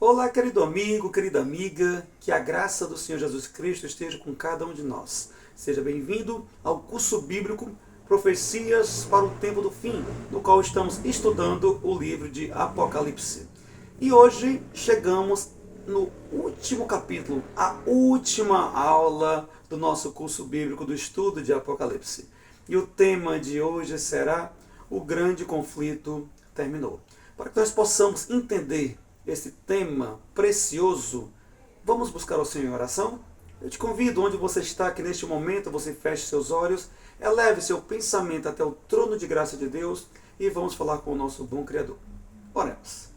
Olá, querido amigo, querida amiga, que a graça do Senhor Jesus Cristo esteja com cada um de nós. Seja bem-vindo ao curso bíblico Profecias para o Tempo do Fim, no qual estamos estudando o livro de Apocalipse. E hoje chegamos no último capítulo, a última aula do nosso curso bíblico do estudo de Apocalipse. E o tema de hoje será: o grande conflito terminou. Para que nós possamos entender esse tema precioso, vamos buscar o Senhor em oração? Eu te convido, onde você está, que neste momento você feche seus olhos, eleve seu pensamento até o trono de graça de Deus e vamos falar com o nosso bom Criador. Oremos.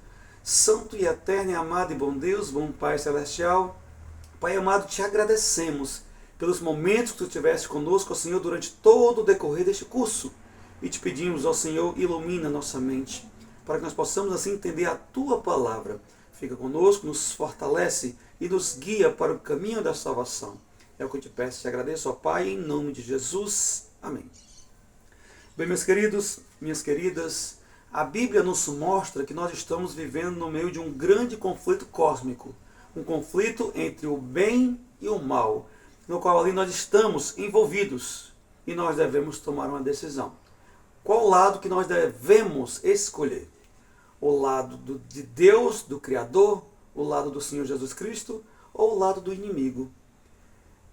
Santo e eterno e amado e bom Deus, bom Pai Celestial, Pai amado, te agradecemos pelos momentos que tu tiveste conosco, ó Senhor, durante todo o decorrer deste curso. E te pedimos, ó Senhor, ilumina nossa mente, para que nós possamos assim entender a tua palavra. Fica conosco, nos fortalece e nos guia para o caminho da salvação. É o que eu te peço e te agradeço, ó Pai, em nome de Jesus. Amém. Bem, meus queridos, minhas queridas, a Bíblia nos mostra que nós estamos vivendo no meio de um grande conflito cósmico. Um conflito entre o bem e o mal, no qual ali nós estamos envolvidos e nós devemos tomar uma decisão. Qual lado que nós devemos escolher? O lado de Deus, do Criador, o lado do Senhor Jesus Cristo, ou o lado do inimigo?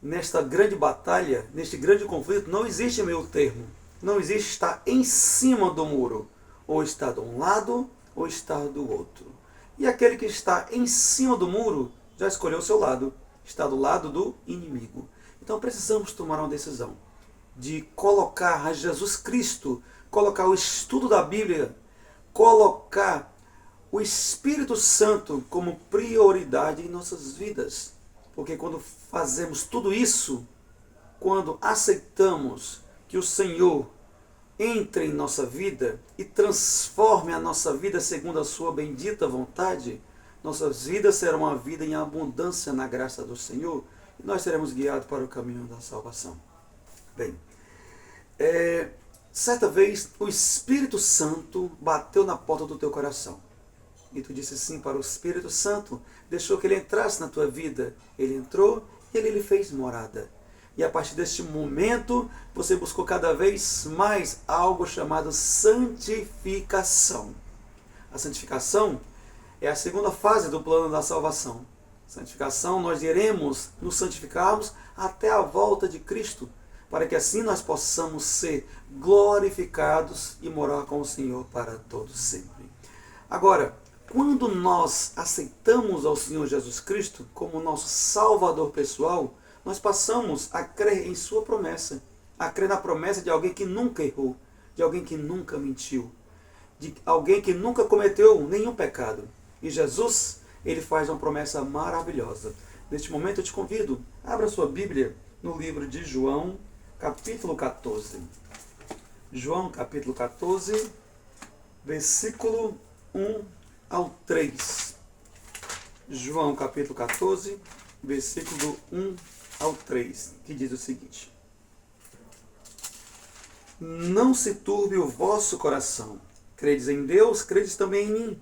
Nesta grande batalha, neste grande conflito, não existe meio termo. Não existe estar em cima do muro. Ou está de um lado, ou está do outro. E aquele que está em cima do muro já escolheu o seu lado. Está do lado do inimigo. Então precisamos tomar uma decisão de colocar a Jesus Cristo, colocar o estudo da Bíblia, colocar o Espírito Santo como prioridade em nossas vidas. Porque quando fazemos tudo isso, quando aceitamos que o Senhor entre em nossa vida e transforme a nossa vida segundo a sua bendita vontade, nossas vidas serão uma vida em abundância na graça do Senhor e nós seremos guiados para o caminho da salvação. Bem, certa vez o Espírito Santo bateu na porta do teu coração. E tu disse sim para o Espírito Santo, deixou que ele entrasse na tua vida. Ele entrou e ele lhe fez morada. E a partir deste momento, você buscou cada vez mais algo chamado santificação. A santificação é a segunda fase do plano da salvação. Santificação, nós iremos nos santificarmos até a volta de Cristo, para que assim nós possamos ser glorificados e morar com o Senhor para todo sempre. Agora, quando nós aceitamos ao Senhor Jesus Cristo como nosso Salvador pessoal, nós passamos a crer em sua promessa, a crer na promessa de alguém que nunca errou, de alguém que nunca mentiu, de alguém que nunca cometeu nenhum pecado. E Jesus, ele faz uma promessa maravilhosa. Neste momento eu te convido, abra sua Bíblia no livro de João, capítulo 14. João, capítulo 14, versículo 1 ao 3. João, capítulo 14, versículo 1 ao 3, que diz o seguinte: Não se turbe o vosso coração. Credes em Deus, credes também em mim.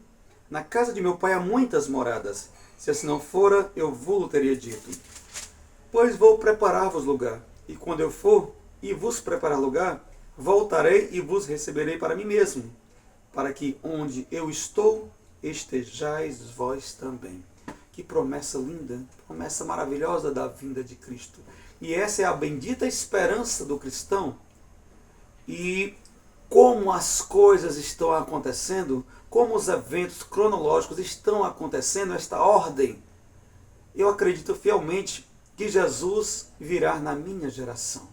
Na casa de meu Pai há muitas moradas. Se assim não fora, eu vou-lo teria dito. Pois vou preparar-vos lugar. E quando eu for e vos preparar lugar, voltarei e vos receberei para mim mesmo, para que onde eu estou, estejais vós também. Que promessa linda, promessa maravilhosa da vinda de Cristo. E essa é a bendita esperança do cristão. E como as coisas estão acontecendo, como os eventos cronológicos estão acontecendo, esta ordem, eu acredito fielmente que Jesus virá na minha geração.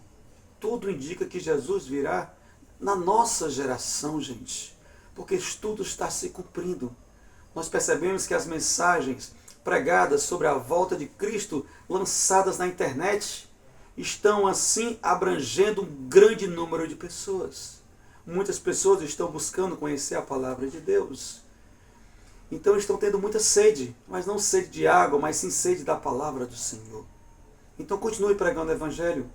Tudo indica que Jesus virá na nossa geração, gente, porque tudo está se cumprindo. Nós percebemos que as mensagens pregadas sobre a volta de Cristo, lançadas na internet, estão assim abrangendo um grande número de pessoas. Muitas pessoas estão buscando conhecer a palavra de Deus. Então estão tendo muita sede, mas não sede de água, mas sim sede da palavra do Senhor. Então continue pregando o Evangelho,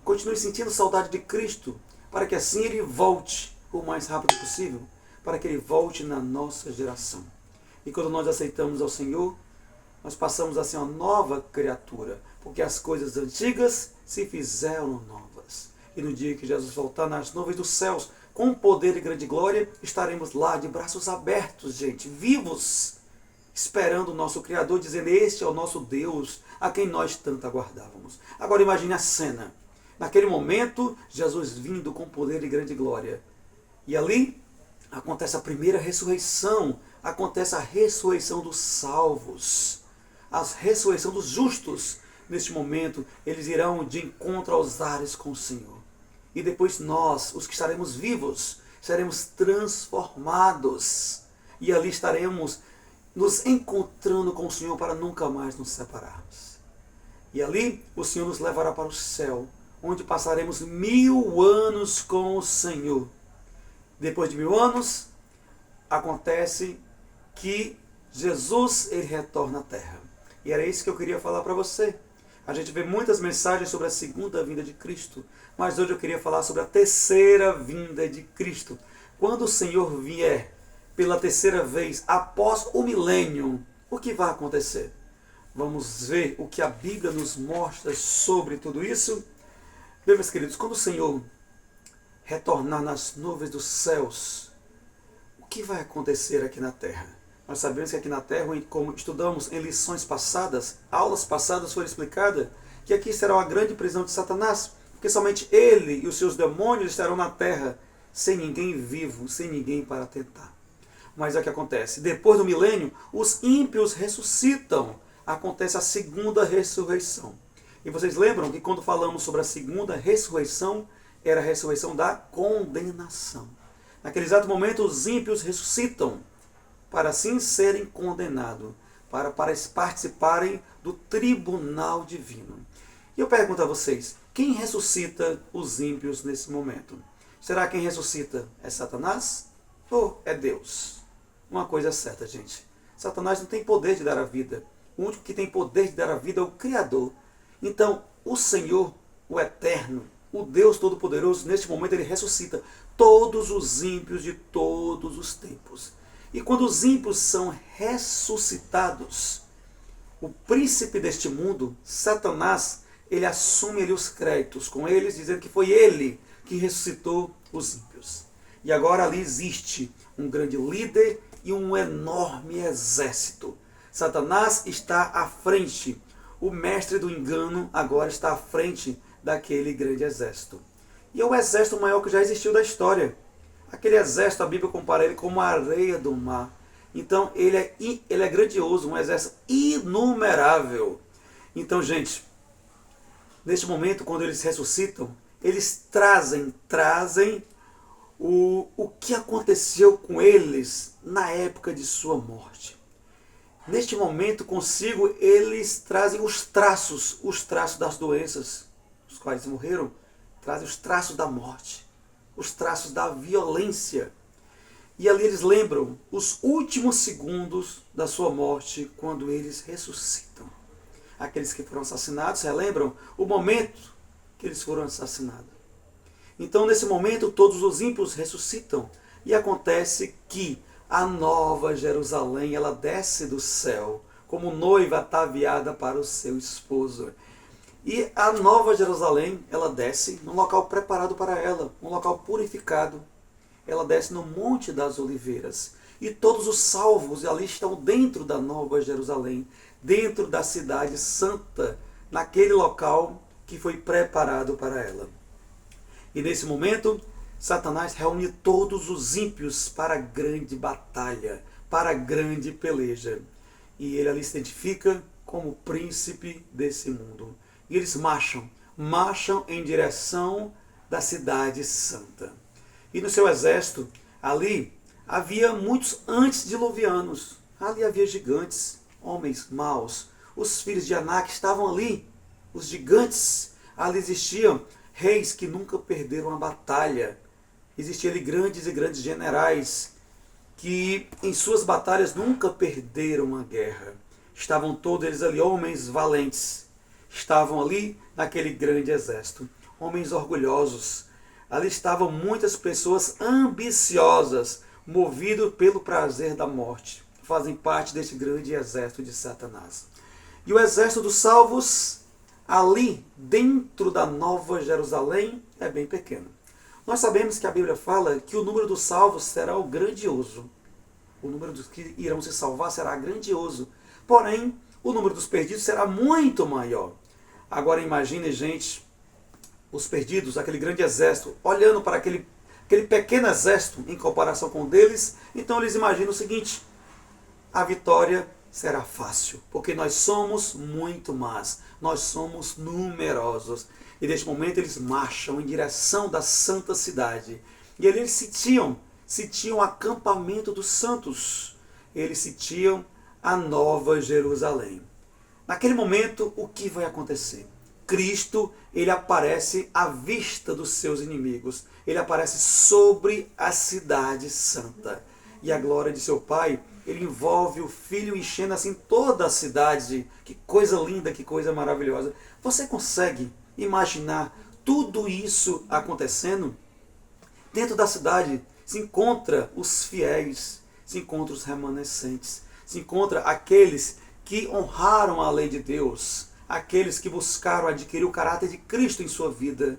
continue sentindo saudade de Cristo, para que assim Ele volte o mais rápido possível, para que Ele volte na nossa geração. E quando nós aceitamos ao Senhor, nós passamos a ser uma nova criatura, porque as coisas antigas se fizeram novas. E no dia que Jesus voltar nas nuvens dos céus, com poder e grande glória, estaremos lá de braços abertos, gente, vivos, esperando o nosso Criador, dizendo: este é o nosso Deus, a quem nós tanto aguardávamos. Agora imagine a cena. Naquele momento, Jesus vindo com poder e grande glória. E ali acontece a primeira ressurreição, acontece a ressurreição dos salvos, a ressurreição dos justos. Neste momento, eles irão de encontro aos ares com o Senhor. E depois nós, os que estaremos vivos, seremos transformados. E ali estaremos nos encontrando com o Senhor para nunca mais nos separarmos. E ali o Senhor nos levará para o céu, onde passaremos 1000 anos com o Senhor. Depois de 1000 anos, acontece que Jesus ele retorna à terra. E era isso que eu queria falar para você. A gente vê muitas mensagens sobre a segunda vinda de Cristo, mas hoje eu queria falar sobre a terceira vinda de Cristo. Quando o Senhor vier pela terceira vez, após o milênio, o que vai acontecer? Vamos ver o que a Bíblia nos mostra sobre tudo isso. Bem, meus queridos, quando o Senhor retornar nas nuvens dos céus, o que vai acontecer aqui na terra? Nós sabemos que aqui na terra, como estudamos em lições passadas, aulas passadas, foi explicada que aqui será uma grande prisão de Satanás, porque somente ele e os seus demônios estarão na terra, sem ninguém vivo, sem ninguém para tentar. Mas é o que acontece. Depois do milênio, os ímpios ressuscitam. Acontece a segunda ressurreição. E vocês lembram que quando falamos sobre a segunda ressurreição, era a ressurreição da condenação. Naquele exato momento, os ímpios ressuscitam para assim serem condenados, para participarem do tribunal divino. E eu pergunto a vocês, quem ressuscita os ímpios nesse momento? Será quem ressuscita é Satanás ou é Deus? Uma coisa é certa, gente. Satanás não tem poder de dar a vida. O único que tem poder de dar a vida é o Criador. Então, o Senhor, o Eterno, o Deus Todo-Poderoso, neste momento ele ressuscita todos os ímpios de todos os tempos. E quando os ímpios são ressuscitados, o príncipe deste mundo, Satanás, ele assume ali os créditos com eles, dizendo que foi ele que ressuscitou os ímpios. E agora ali existe um grande líder e um enorme exército. Satanás está à frente. O mestre do engano agora está à frente daquele grande exército. E é o exército maior que já existiu da história. Aquele exército, a Bíblia compara ele como a areia do mar. Então ele é grandioso, um exército inumerável. Então, gente, neste momento, quando eles ressuscitam, eles trazem o que aconteceu com eles na época de sua morte. Neste momento, consigo, eles trazem os traços das doenças, os quais morreram, trazem os traços da morte, os traços da violência. E ali eles lembram os últimos segundos da sua morte, quando eles ressuscitam. Aqueles que foram assassinados relembram o momento que eles foram assassinados. Então, nesse momento, todos os ímpios ressuscitam. E acontece que a nova Jerusalém, ela desce do céu, como noiva ataviada para o seu esposo. E a nova Jerusalém, ela desce num local preparado para ela, um local purificado. Ela desce no Monte das Oliveiras. E todos os salvos ali estão dentro da nova Jerusalém, dentro da cidade santa, naquele local que foi preparado para ela. E nesse momento, Satanás reúne todos os ímpios para a grande batalha, para a grande peleja. E ele ali se identifica como príncipe desse mundo. E eles marcham em direção da cidade santa. E no seu exército, ali, havia muitos antediluvianos. Ali havia gigantes, homens maus. Os filhos de Anak estavam ali, os gigantes. Ali existiam reis que nunca perderam a batalha. Existiam ali grandes e grandes generais que em suas batalhas nunca perderam a guerra. Estavam todos eles ali, homens valentes. Estavam ali naquele grande exército. Homens orgulhosos. Ali estavam muitas pessoas ambiciosas, movidas pelo prazer da morte. fazem parte deste grande exército de Satanás. E o exército dos salvos, ali dentro da Nova Jerusalém, é bem pequeno. Nós sabemos que a Bíblia fala que o número dos salvos será o grandioso. O número dos que irão se salvar será grandioso. Porém, o número dos perdidos será muito maior. Agora imagine, gente, os perdidos, aquele grande exército, olhando para aquele pequeno exército em comparação com o deles. Então eles imaginam o seguinte: a vitória será fácil, porque nós somos muito mais, nós somos numerosos. E neste momento eles marcham em direção da santa cidade. E ali eles sitiam o acampamento dos santos. Eles sitiam a Nova Jerusalém. Naquele momento, o que vai acontecer? Cristo, ele aparece à vista dos seus inimigos. Ele aparece sobre a cidade santa. E a glória de seu Pai, ele envolve o Filho enchendo assim toda a cidade. Que coisa linda, que coisa maravilhosa. Você consegue imaginar tudo isso acontecendo? Dentro da cidade se encontra os fiéis, se encontra os remanescentes, se encontra aqueles que honraram a lei de Deus, aqueles que buscaram adquirir o caráter de Cristo em sua vida.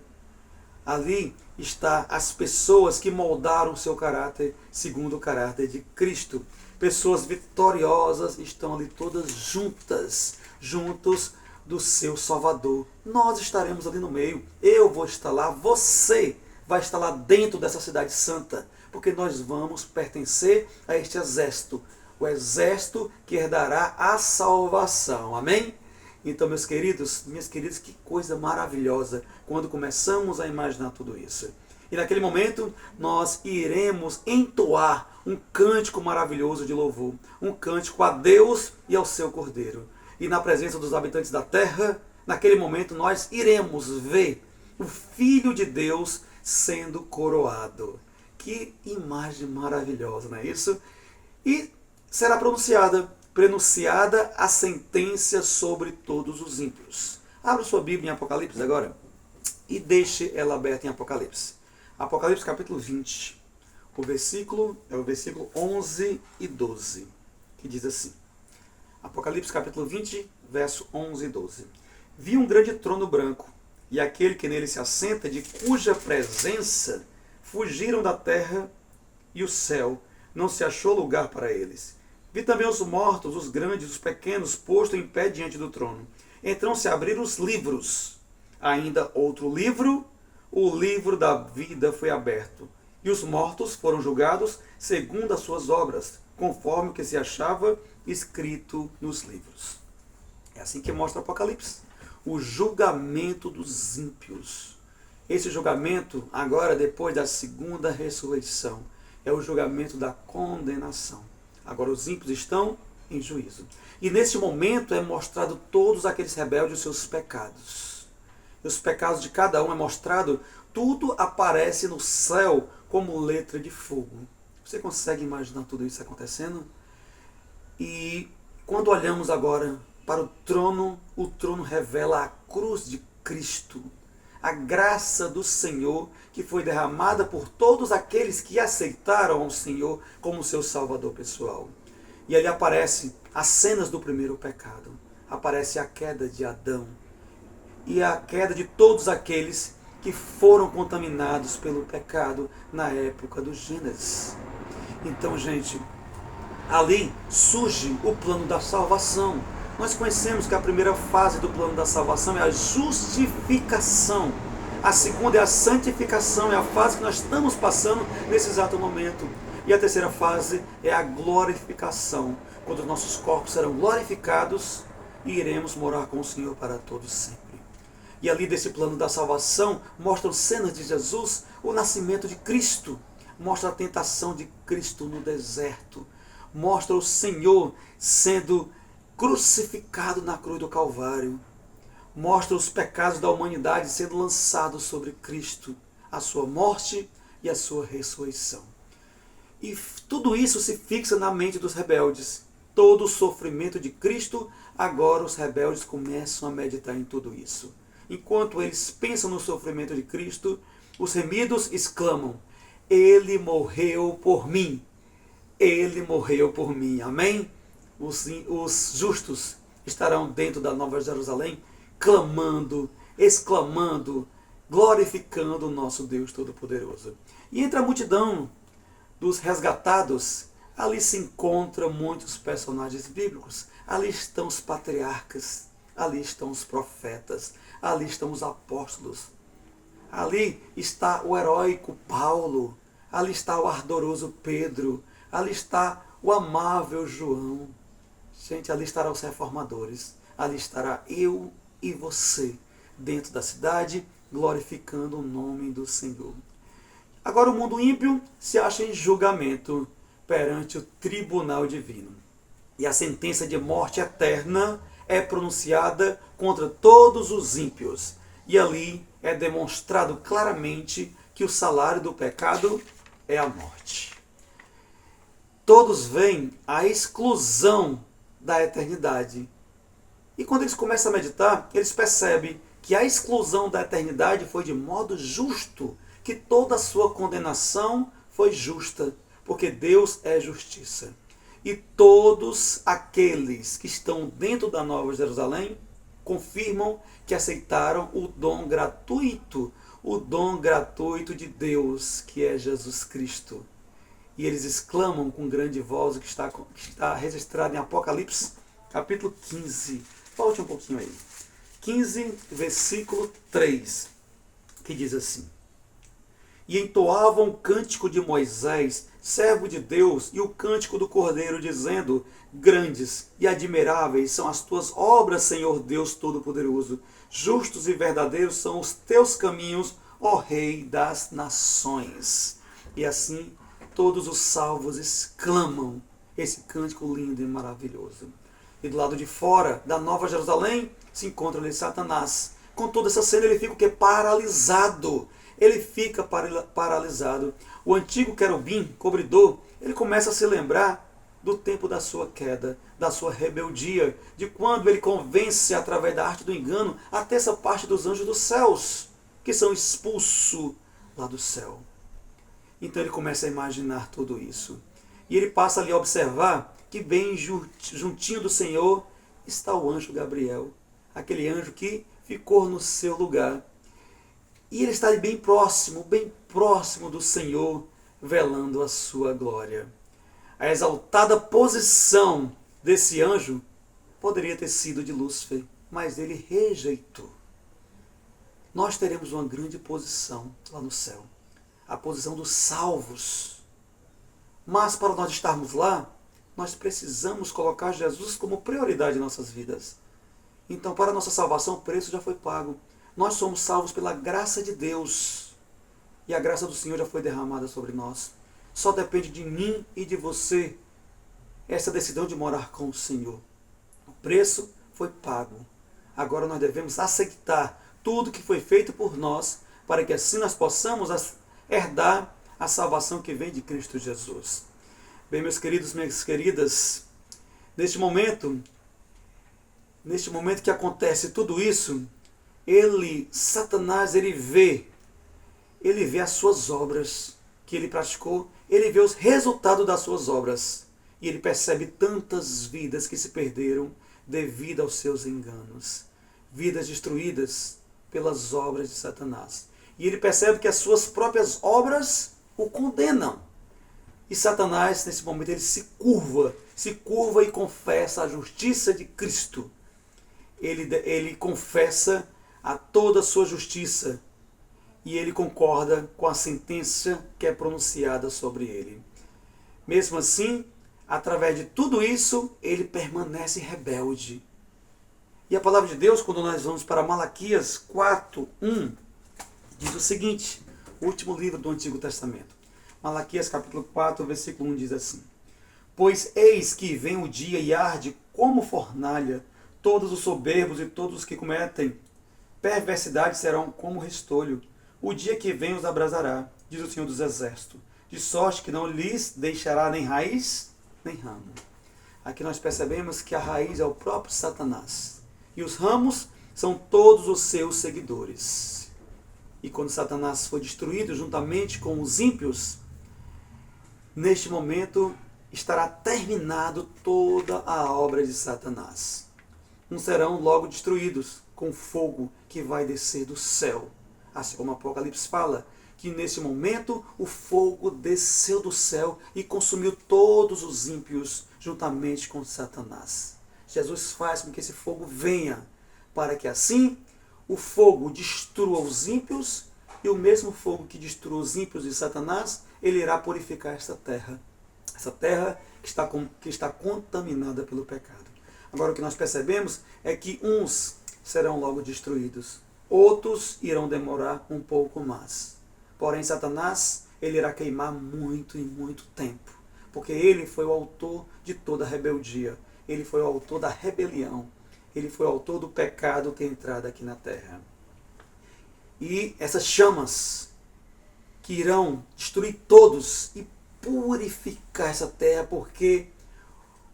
Ali está as pessoas que moldaram o seu caráter segundo o caráter de Cristo. Pessoas vitoriosas estão ali todas juntos do seu Salvador. Nós estaremos ali no meio, eu vou estar lá, você vai estar lá dentro dessa cidade santa, porque nós vamos pertencer a este exército, o exército que herdará a salvação. Amém? Então, meus queridos, minhas queridas, que coisa maravilhosa quando começamos a imaginar tudo isso. E naquele momento nós iremos entoar um cântico maravilhoso de louvor, um cântico a Deus e ao seu Cordeiro. E na presença dos habitantes da terra, naquele momento nós iremos ver o Filho de Deus sendo coroado. Que imagem maravilhosa, não é isso? E será pronunciada a sentença sobre todos os ímpios. Abra sua Bíblia em Apocalipse agora e deixe ela aberta em Apocalipse. Apocalipse capítulo 20, o versículo 11 e 12, que diz assim. Apocalipse capítulo 20, verso 11 e 12. Vi um grande trono branco, e aquele que nele se assenta, de cuja presença fugiram da terra e o céu, não se achou lugar para eles. Vi também os mortos, os grandes, os pequenos, postos em pé diante do trono. Então se abriram os livros. Ainda outro livro, o livro da vida foi aberto. E os mortos foram julgados segundo as suas obras, conforme o que se achava escrito nos livros. É assim que mostra o Apocalipse. O julgamento dos ímpios. Esse julgamento, agora depois da segunda ressurreição, é o julgamento da condenação. Agora os ímpios estão em juízo. E nesse momento é mostrado todos aqueles rebeldes os seus pecados. E os pecados de cada um é mostrado, tudo aparece no céu como letra de fogo. Você consegue imaginar tudo isso acontecendo? E quando olhamos agora para o trono revela a cruz de Cristo, a graça do Senhor que foi derramada por todos aqueles que aceitaram ao Senhor como seu Salvador pessoal. E ali aparecem as cenas do primeiro pecado, aparece a queda de Adão e a queda de todos aqueles que foram contaminados pelo pecado na época do Gênesis. Então, gente, ali surge o plano da salvação. Nós conhecemos que a primeira fase do plano da salvação é a justificação. A segunda é a santificação, é a fase que nós estamos passando nesse exato momento. E a terceira fase é a glorificação, quando os nossos corpos serão glorificados e iremos morar com o Senhor para todos sempre. E ali desse plano da salvação mostram cenas de Jesus, o nascimento de Cristo, mostra a tentação de Cristo no deserto, mostra o Senhor sendo crucificado na cruz do Calvário, mostra os pecados da humanidade sendo lançados sobre Cristo, a sua morte e a sua ressurreição. E tudo isso se fixa na mente dos rebeldes. Todo o sofrimento de Cristo, agora os rebeldes começam a meditar em tudo isso. Enquanto eles pensam no sofrimento de Cristo, os remidos exclamam: Ele morreu por mim. ele morreu por mim. Amém? Os justos estarão dentro da Nova Jerusalém, clamando, exclamando, glorificando o nosso Deus Todo-Poderoso. E entre a multidão dos resgatados, ali se encontram muitos personagens bíblicos. Ali estão os patriarcas, ali estão os profetas, ali estão os apóstolos. Ali está o heróico Paulo, ali está o ardoroso Pedro, ali está o amável João. Gente, ali estarão os reformadores, ali estará eu e você, dentro da cidade, glorificando o nome do Senhor. Agora o mundo ímpio se acha em julgamento perante o tribunal divino. E a sentença de morte eterna é pronunciada contra todos os ímpios. E ali é demonstrado claramente que o salário do pecado é a morte. Todos veem a exclusão da eternidade. E quando eles começam a meditar, eles percebem que a exclusão da eternidade foi de modo justo, que toda a sua condenação foi justa, porque Deus é justiça. E todos aqueles que estão dentro da Nova Jerusalém confirmam que aceitaram o dom gratuito de Deus, que é Jesus Cristo. E eles exclamam com grande voz, o que está registrado em Apocalipse, capítulo 15. Volte um pouquinho aí. 15, versículo 3, que diz assim: E entoavam o cântico de Moisés, servo de Deus, e o cântico do Cordeiro, dizendo: Grandes e admiráveis são as tuas obras, Senhor Deus Todo-Poderoso. Justos e verdadeiros são os teus caminhos, ó Rei das nações. E assim todos os salvos exclamam esse cântico lindo e maravilhoso. E do lado de fora da Nova Jerusalém se encontra ali Satanás. Com toda essa cena ele fica o quê? Paralisado. Ele fica paralisado. O antigo querubim, cobridor, ele começa a se lembrar do tempo da sua queda, da sua rebeldia, de quando ele convence através da arte do engano até essa parte dos anjos dos céus, que são expulsos lá do céu. Então ele começa a imaginar tudo isso. E ele passa ali a observar que bem juntinho do Senhor está o anjo Gabriel, aquele anjo que ficou no seu lugar. E ele está ali bem próximo do Senhor, velando a sua glória. A exaltada posição desse anjo poderia ter sido de Lúcifer, mas ele rejeitou. Nós teremos uma grande posição lá no céu, a posição dos salvos. Mas para nós estarmos lá, nós precisamos colocar Jesus como prioridade em nossas vidas. Então, para a nossa salvação, o preço já foi pago. Nós somos salvos pela graça de Deus. E a graça do Senhor já foi derramada sobre nós. Só depende de mim e de você essa decisão de morar com o Senhor. O preço foi pago. Agora nós devemos aceitar tudo que foi feito por nós, para que assim nós possamos herdar a salvação que vem de Cristo Jesus. Bem, meus queridos, minhas queridas, neste momento que acontece tudo isso, Satanás, ele vê as suas obras que ele praticou, ele vê os resultados das suas obras, e ele percebe tantas vidas que se perderam devido aos seus enganos, vidas destruídas pelas obras de Satanás. E ele percebe que as suas próprias obras o condenam. E Satanás, nesse momento, ele se curva e confessa a justiça de Cristo. Ele confessa a toda a sua justiça e ele concorda com a sentença que é pronunciada sobre ele. Mesmo assim, através de tudo isso, ele permanece rebelde. E a palavra de Deus, quando nós vamos para Malaquias 4:1, diz o seguinte, o último livro do Antigo Testamento. Malaquias capítulo 4, versículo 1 diz assim: Pois eis que vem o dia e arde como fornalha, todos os soberbos e todos os que cometem perversidade serão como restolho. O dia que vem os abrasará, diz o Senhor dos Exércitos, de sorte que não lhes deixará nem raiz, nem ramo. Aqui nós percebemos que a raiz é o próprio Satanás. E os ramos são todos os seus seguidores. E quando Satanás foi destruído juntamente com os ímpios, neste momento estará terminado toda a obra de Satanás. Não serão logo destruídos com fogo que vai descer do céu. Assim como o Apocalipse fala, que nesse momento o fogo desceu do céu e consumiu todos os ímpios juntamente com Satanás. Jesus faz com que esse fogo venha, para que assim o fogo destrua os ímpios, e o mesmo fogo que destrua os ímpios de Satanás, ele irá purificar esta terra. Essa terra que está contaminada pelo pecado. Agora o que nós percebemos é que uns serão logo destruídos, outros irão demorar um pouco mais. Porém, Satanás, ele irá queimar muito e muito tempo, porque ele foi o autor de toda a rebeldia, ele foi o autor da rebelião, ele foi o autor do pecado ter entrado aqui na terra. E essas chamas que irão destruir todos e purificar essa terra, porque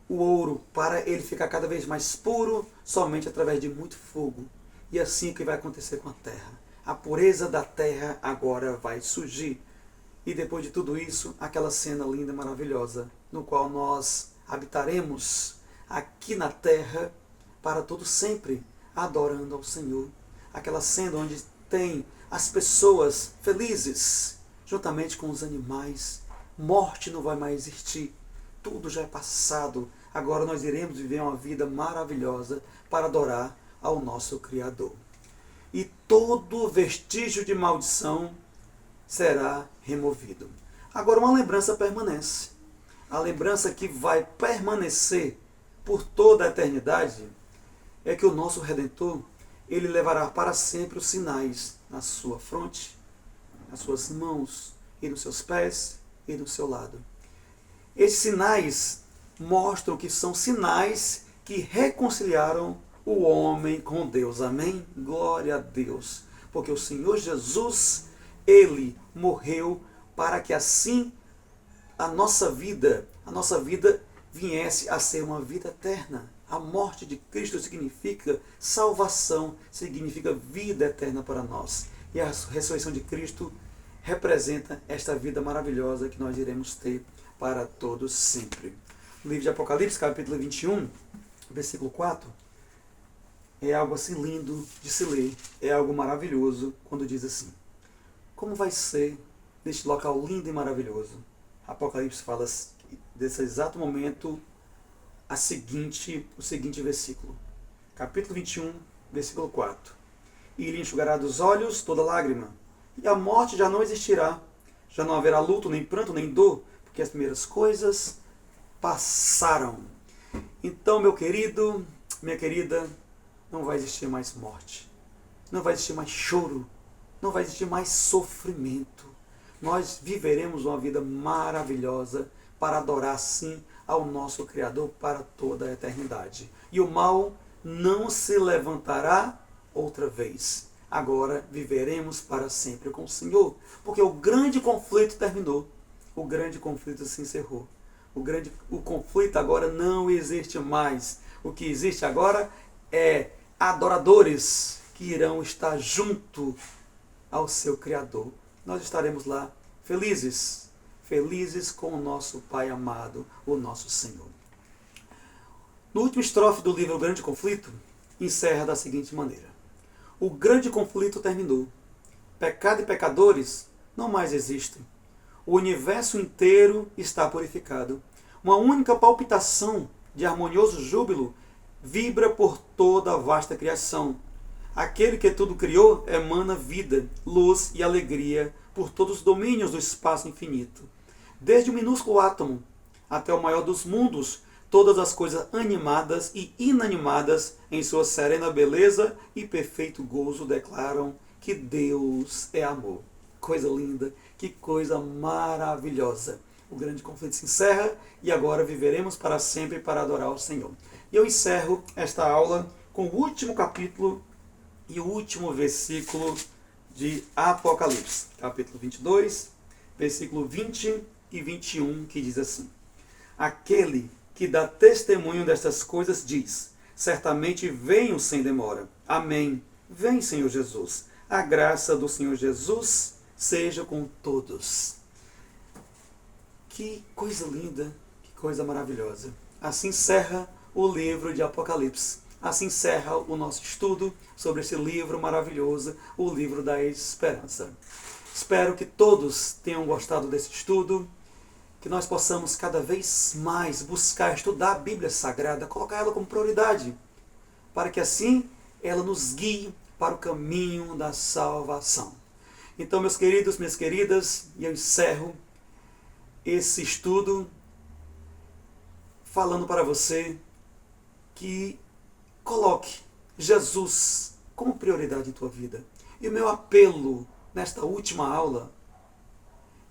o ouro, para ele ficar cada vez mais puro, somente através de muito fogo. E assim que vai acontecer com a terra. A pureza da terra agora vai surgir. E depois de tudo isso, aquela cena linda e maravilhosa, no qual nós habitaremos aqui na terra para todo sempre, adorando ao Senhor. Aquela cena onde tem as pessoas felizes, juntamente com os animais. Morte não vai mais existir. Tudo já é passado. Agora nós iremos viver uma vida maravilhosa para adorar ao nosso Criador. E todo vestígio de maldição será removido. Agora uma lembrança permanece. A lembrança que vai permanecer por toda a eternidade é que o nosso Redentor, ele levará para sempre os sinais na sua fronte, nas suas mãos e nos seus pés e no seu lado. Esses sinais mostram que são sinais que reconciliaram o homem com Deus. Amém? Glória a Deus. Porque o Senhor Jesus, ele morreu para que assim a nossa vida viesse a ser uma vida eterna. A morte de Cristo significa salvação, significa vida eterna para nós. E a ressurreição de Cristo representa esta vida maravilhosa que nós iremos ter para todos sempre. O livro de Apocalipse, capítulo 21, versículo 4, é algo assim lindo de se ler, é algo maravilhoso quando diz assim: como vai ser neste local lindo e maravilhoso? Apocalipse fala desse exato momento o seguinte versículo, capítulo 21, versículo 4: e ele enxugará dos olhos toda lágrima, e a morte já não existirá, já não haverá luto, nem pranto, nem dor, porque as primeiras coisas passaram. Então, meu querido, minha querida, não vai existir mais morte, não vai existir mais choro, não vai existir mais sofrimento. Nós viveremos uma vida maravilhosa para adorar sim ao nosso Criador para toda a eternidade. E o mal não se levantará outra vez. Agora viveremos para sempre com o Senhor, porque o grande conflito terminou, o grande conflito se encerrou. O conflito agora não existe mais. O que existe agora é adoradores que irão estar junto ao seu Criador. Nós estaremos lá felizes, felizes com o nosso Pai amado, o nosso Senhor. No último estrofe do livro O Grande Conflito, encerra da seguinte maneira: o grande conflito terminou. Pecado e pecadores não mais existem. O universo inteiro está purificado. Uma única palpitação de harmonioso júbilo vibra por toda a vasta criação. Aquele que tudo criou emana vida, luz e alegria por todos os domínios do espaço infinito. Desde o minúsculo átomo até o maior dos mundos, todas as coisas animadas e inanimadas, em sua serena beleza e perfeito gozo, declaram que Deus é amor. Coisa linda, que coisa maravilhosa. O grande conflito se encerra e agora viveremos para sempre para adorar o Senhor. E eu encerro esta aula com o último capítulo e o último versículo de Apocalipse, capítulo 22, versículo 20 e 21, que diz assim: aquele que dá testemunho destas coisas diz: certamente venho sem demora. Amém. Vem, Senhor Jesus. A graça do Senhor Jesus seja com todos. Que coisa linda, que Coisa maravilhosa. Assim encerra o livro de Apocalipse. Assim encerra o nosso estudo sobre esse livro maravilhoso, o livro da esperança. Espero que todos tenham gostado desse estudo, que nós possamos cada vez mais buscar estudar a Bíblia Sagrada, colocar ela como prioridade, para que assim ela nos guie para o caminho da salvação. Então, meus queridos, minhas queridas, eu encerro esse estudo falando para você que coloque Jesus como prioridade em tua vida. E o meu apelo nesta última aula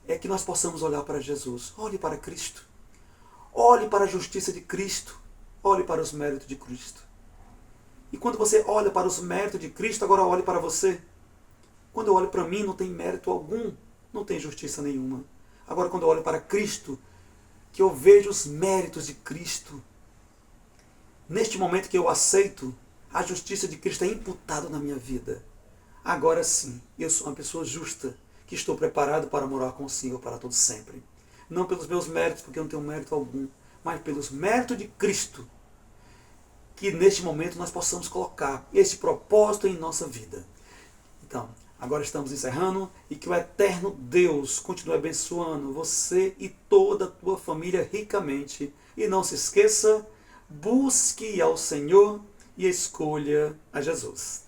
é que nós possamos olhar para Jesus. Olhe para Cristo. Olhe para a justiça de Cristo. Olhe para os méritos de Cristo. E quando você olha para os méritos de Cristo, agora olhe para você. Quando eu olho para mim, não tem mérito algum. Não tem justiça nenhuma. Agora, quando eu olho para Cristo, que eu vejo os méritos de Cristo, neste momento que eu aceito, a justiça de Cristo é imputada na minha vida. Agora sim, eu sou uma pessoa justa, que estou preparado para morar com o Senhor para todo sempre. Não pelos meus méritos, porque eu não tenho mérito algum, mas pelos méritos de Cristo, que neste momento nós possamos colocar esse propósito em nossa vida. Então, agora estamos encerrando e que o eterno Deus continue abençoando você e toda a tua família ricamente. E não se esqueça, busque ao Senhor e escolha a Jesus.